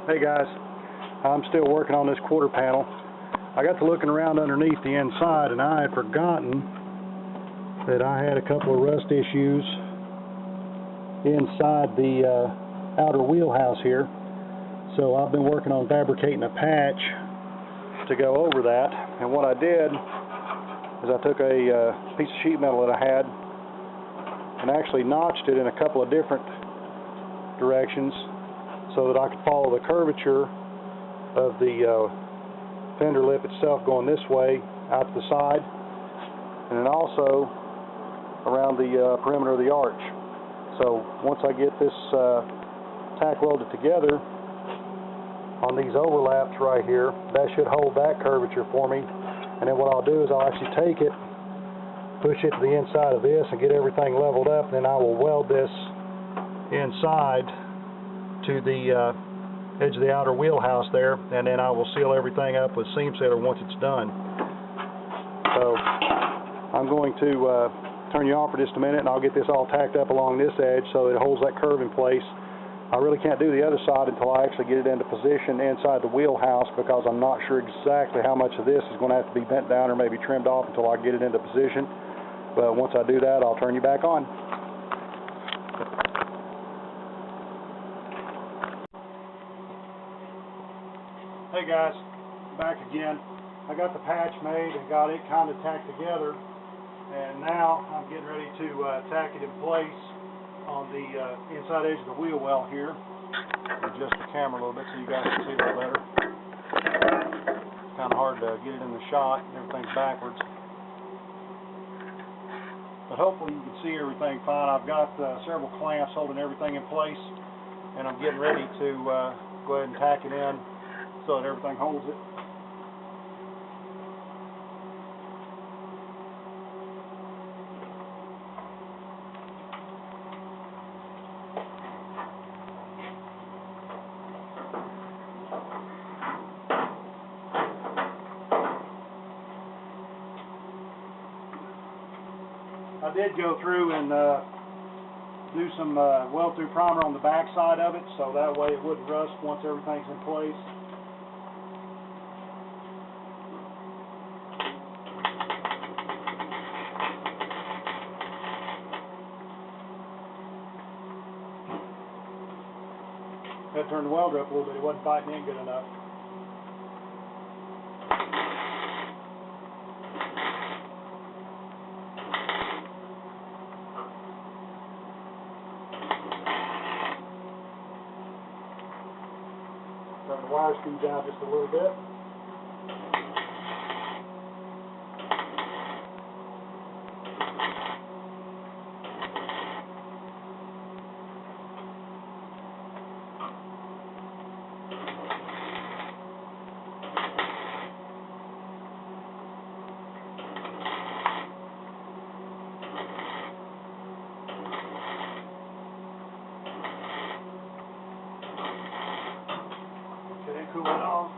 Hey guys, I'm still working on this quarter panel. I got to looking around underneath the inside and I had forgotten that I had a couple of rust issues inside the outer wheelhouse here. So I've been working on fabricating a patch to go over that, and what I did is I took a piece of sheet metal that I had and actually notched it in a couple of different directions so that I could follow the curvature of the fender lip itself going this way out to the side, and then also around the perimeter of the arch. So once I get this tack welded together on these overlaps right here, that should hold that curvature for me. And then what I'll do is I'll actually take it, push it to the inside of this and get everything leveled up, and then I will weld this inside to the edge of the outer wheelhouse there, and then I will seal everything up with seam sealer once it's done. So I'm going to turn you on for just a minute, and I'll get this all tacked up along this edge so that it holds that curve in place. I really can't do the other side until I actually get it into position inside the wheelhouse, because I'm not sure exactly how much of this is going to have to be bent down or maybe trimmed off until I get it into position. But once I do that, I'll turn you back on. Hey guys, back again. I got the patch made and got it kind of tacked together, and now I'm getting ready to tack it in place on the inside edge of the wheel well here. Adjust the camera a little bit so you guys can see a little better. It's kind of hard to get it in the shot, everything's backwards. But hopefully you can see everything fine. I've got several clamps holding everything in place, and I'm getting ready to go ahead and tack it in so that everything holds it. I did go through and do some weld-through primer on the back side of it, so that way it wouldn't rust once everything's in place. Had to turn the welder up a little bit, it wasn't biting in good enough. Turn the wire speed down just a little bit. Okay, cool it off.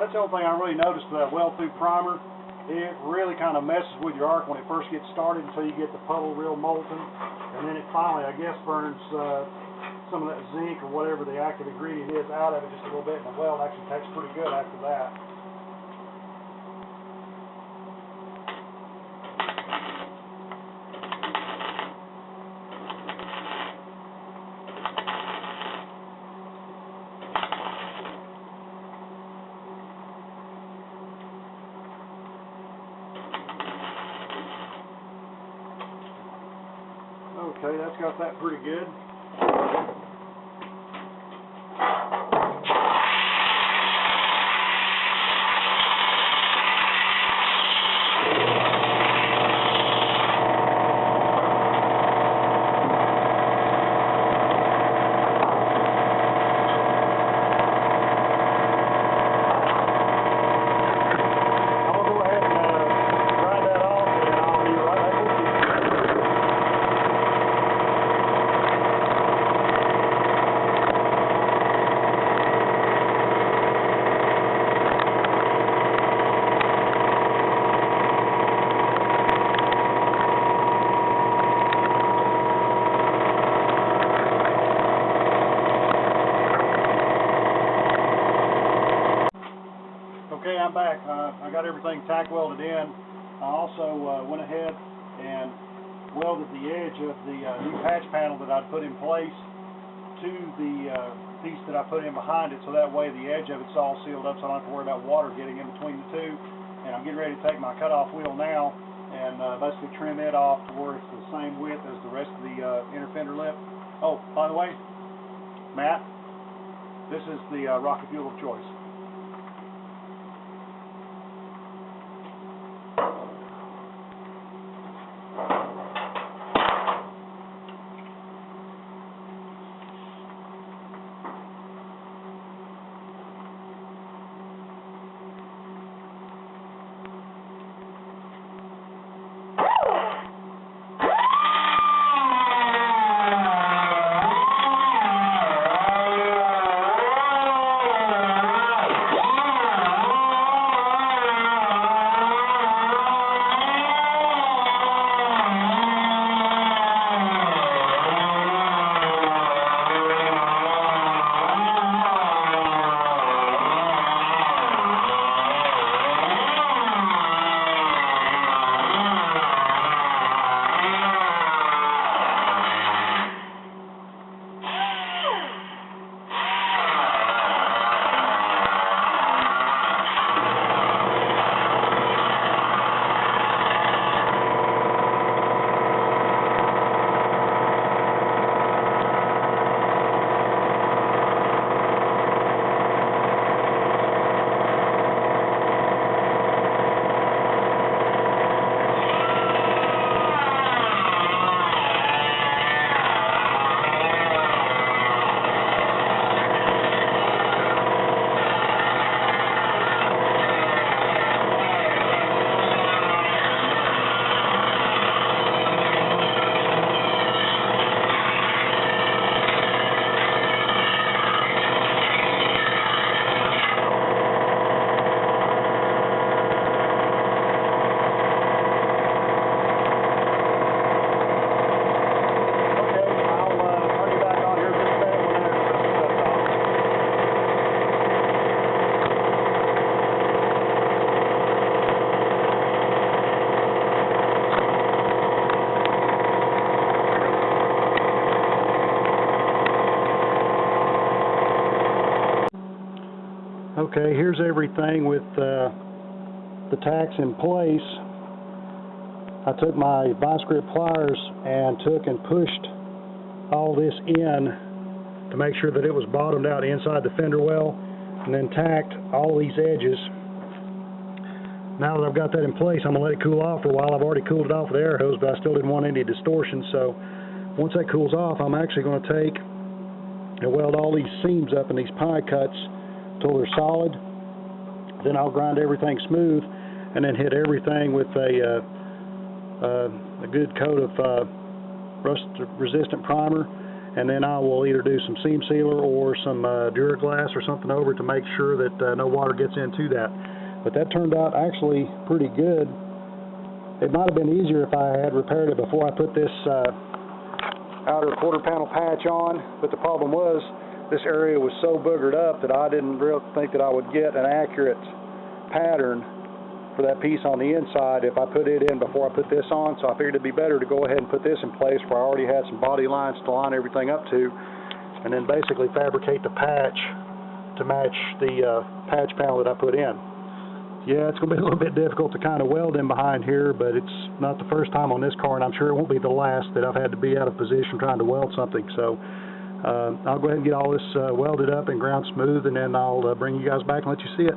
That's the only thing I really noticed with that weld-through primer. it really kind of messes with your arc when it first gets started until you get the puddle real molten, and then it finally, I guess, burns some of that zinc or whatever the active ingredient is out of it just a little bit, and the weld actually tastes pretty good after that. Okay, that's got that pretty good. Okay, I'm back. I got everything tack welded in. I also went ahead and welded the edge of the new patch panel that I'd put in place to the piece that I put in behind it, so that way the edge of it's all sealed up so I don't have to worry about water getting in between the two. And I'm getting ready to take my cutoff wheel now and basically trim it off to where it's the same width as the rest of the inner fender lip. Oh, by the way, Matt, this is the rocket fuel of choice. Okay, here's everything with the tacks in place. I took my vice grip pliers and took and pushed all this in to make sure that it was bottomed out inside the fender well, and then tacked all these edges. Now that I've got that in place, I'm going to let it cool off for a while. I've already cooled it off with the air hose, but I still didn't want any distortion, so once that cools off, I'm actually going to take and weld all these seams up in these pie cuts till they're solid. Then I'll grind everything smooth and then hit everything with a good coat of rust resistant primer, and then I will either do some seam sealer or some Duraglass or something over it to make sure that no water gets into that. But that turned out actually pretty good. It might have been easier if I had repaired it before I put this outer quarter panel patch on, but the problem was this area was so boogered up that I didn't really think that I would get an accurate pattern for that piece on the inside if I put it in before I put this on. So I figured it'd be better to go ahead and put this in place where I already had some body lines to line everything up to, and then basically fabricate the patch to match the patch panel that I put in. Yeah, it's going to be a little bit difficult to kind of weld in behind here, but it's not the first time on this car, and I'm sure it won't be the last that I've had to be out of position trying to weld something. So I'll go ahead and get all this welded up and ground smooth, and then I'll bring you guys back and let you see it.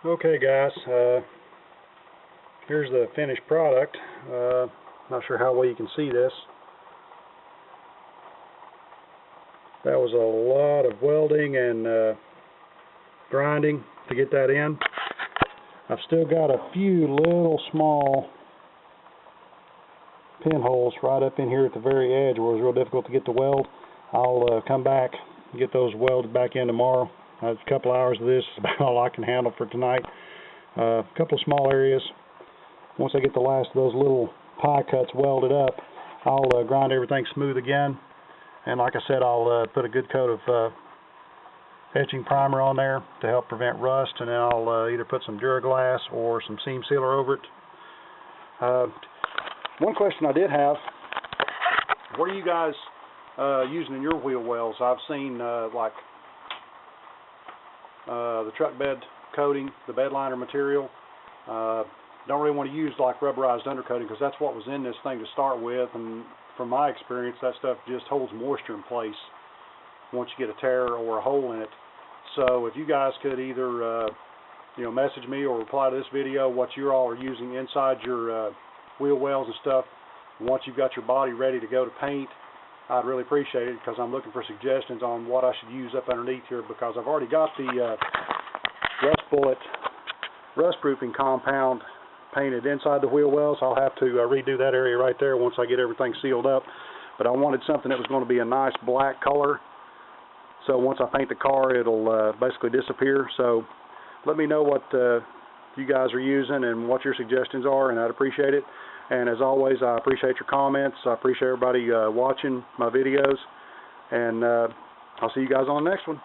Okay guys, here's the finished product. Not sure how well you can see this. That was a lot of welding and grinding to get that in. I've still got a few little small pinholes right up in here at the very edge where it was real difficult to get the weld. I'll come back and get those welded back in tomorrow. A couple hours of this is about all I can handle for tonight. A couple of small areas. Once I get the last of those little pie cuts welded up, I'll grind everything smooth again. And like I said, I'll put a good coat of etching primer on there to help prevent rust, and then I'll either put some Duraglass or some seam sealer over it. One question I did have, what are you guys using in your wheel wells? I've seen like the truck bed coating, the bed liner material. Don't really want to use like rubberized undercoating because that's what was in this thing to start with, and from my experience that stuff just holds moisture in place once you get a tear or a hole in it. So if you guys could either message me or reply to this video what you all are using inside your wheel wells and stuff once you've got your body ready to go to paint, I'd really appreciate it, because I'm looking for suggestions on what I should use up underneath here, because I've already got the rust bullet rust proofing compound painted inside the wheel wells. I'll have to redo that area right there once I get everything sealed up, but I wanted something that was going to be a nice black color, so once I paint the car it'll basically disappear. So let me know what you guys are using and what your suggestions are, and I'd appreciate it. And as always, I appreciate your comments. I appreciate everybody watching my videos, and I'll see you guys on the next one.